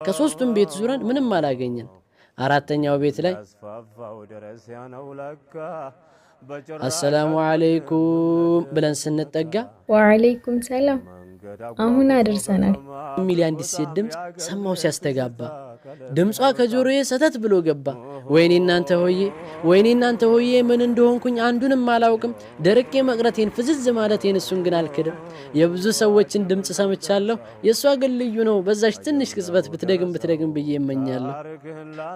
ከሶስቱም ቤት ዙረን ምንም አላገኘን። አራተኛው ቤት ላይ አሰላሙ አለይኩም ብለን ስንጠጋ ወአለይኩም ሰላም አሁን አድርሰናል የሚል አንዲት ሴት ድምጽ ሰማው ሲያስተጋባ። ድምጿ ከጆሮዬ ሰተት ብሎ ገባ። ወይኔ እናንተ ሆዬ ምን እንደሆንኩኝ አንዱንም አላውቅም። ደረቄ መቅረቴን ፍዝዝ ማለቴን እሱን ግን አልክድም። የብዙ ሰዎችን ድምጽ ሰምቻለሁ፣ የሷ ግን ልዩ ነው። በዛች ትንሽ ቅጽበት ብትደግም ብዬ እመኛለሁ።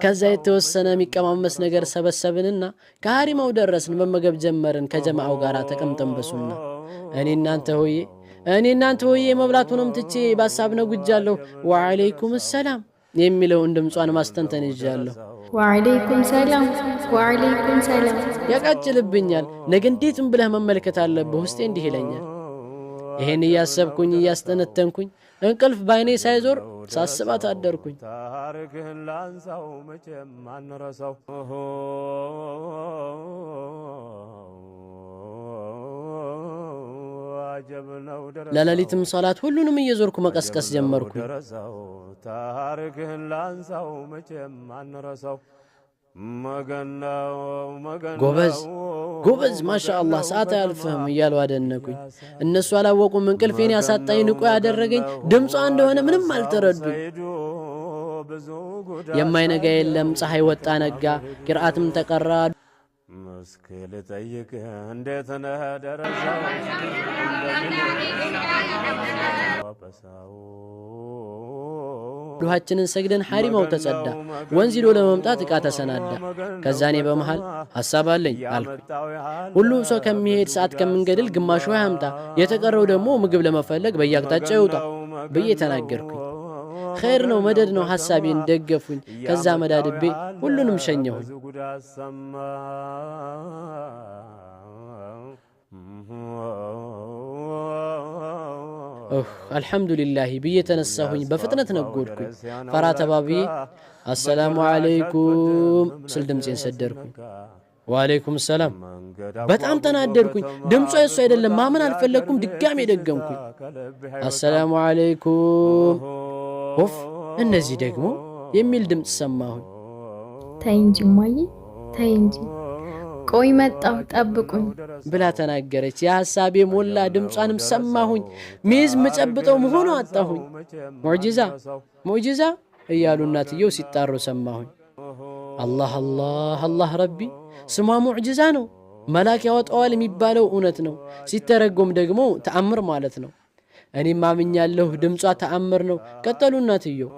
ከዛ የተወሰነ የሚቀማመስ ነገር ሰበሰብንና ከሐሪማው ደረስን። መመገብ ጀመርን ከጀማዓው ጋር ተቀምጠን በሱና። እኔ እናንተ ሆዬ መብላቱንም ትቼ በሐሳብ ነጉጃለሁ። ወአለይኩም ሰላም የሚለውን ድምጿን ማስተንተን ይዣለሁ። ወአለይኩም ሰላም ያቃጭልብኛል። ነገ እንዴትም ብለህ መመልከት አለብህ ውስጤ እንዲህ ይለኛል። ይሄን እያሰብኩኝ እያስተነተንኩኝ እንቅልፍ ባይኔ ሳይዞር ሳስባት አደርኩኝ። ታሪክህን ላንሳው መቼም አንረሳው። ለሌሊትም ሶላት ሁሉንም እየዞርኩ መቀስቀስ ጀመርኩ። ታሪክህን ላንሳው መቼም አንረሳው። ጎበዝ ማሻአላህ ሰዓት አያልፍህም እያሉ አደነቁኝ። እነሱ አላወቁም እንቅልፌን ያሳጣኝ ንቆ ያደረገኝ ድምጿ እንደሆነ ምንም አልተረዱኝ። የማይነጋ የለም ፀሐይ ወጣ ነጋ፣ ቂርአትም ተቀራ። መስክል ጠይቅ እንዴት ነህ ደረሰው ዱሃችንን ሰግደን ሐሪማው ተጸዳ። ወንዝ ሄዶ ለመምጣት ዕቃ ተሰናዳ። ከዛኔ በመሃል ሐሳብ አለኝ አልኩ። ሁሉም ሰው ከሚሄድ ሰዓት ከምንገድል ግማሹ ያምጣ፣ የተቀረው ደግሞ ምግብ ለመፈለግ በየአቅጣጫው ይውጣ ብዬ ተናገርኩኝ። ኸይር ነው መደድ ነው ሐሳቤን ደገፉኝ። ከዛ መዳድቤ ሁሉንም ሸኘሁኝ። አልሐምዱሊላህ ብዬ ተነሳሁኝ። በፍጥነት ነጎድኩኝ። ፈራ ተባብዬ አሰላሙ አለይኩም ስል ድምፄን ሰደርኩኝ። ወአለይኩም ሰላም። በጣም ተናደድኩኝ። ድምፁ የሱ አይደለም ማመን አልፈለግኩም። ድጋሜ ደገምኩኝ። አሰላሙ አለይኩም። ኦፍ እነዚህ ደግሞ የሚል ድምፅ ሰማሁኝ። ተይ እንጂ እማዬ ተይ እንጂ ቆይ መጣሁ ጠብቁኝ ብላ ተናገረች። የሐሳቤ ሞላ። ድምጿንም ሰማሁኝ። ሚዝ መጨብጠው መሆኑ አጣሁኝ። ሙዕጂዛ እያሉ እናትየው ሲጣሩ ሰማሁኝ። አላህ ረቢ ስሟ ሙዕጂዛ ነው። መላክ ያወጣዋል የሚባለው እውነት ነው። ሲተረጎም ደግሞ ተአምር ማለት ነው። እኔም አምኛለሁ። ድምጿ ተአምር ነው። ቀጠሉ እናትየው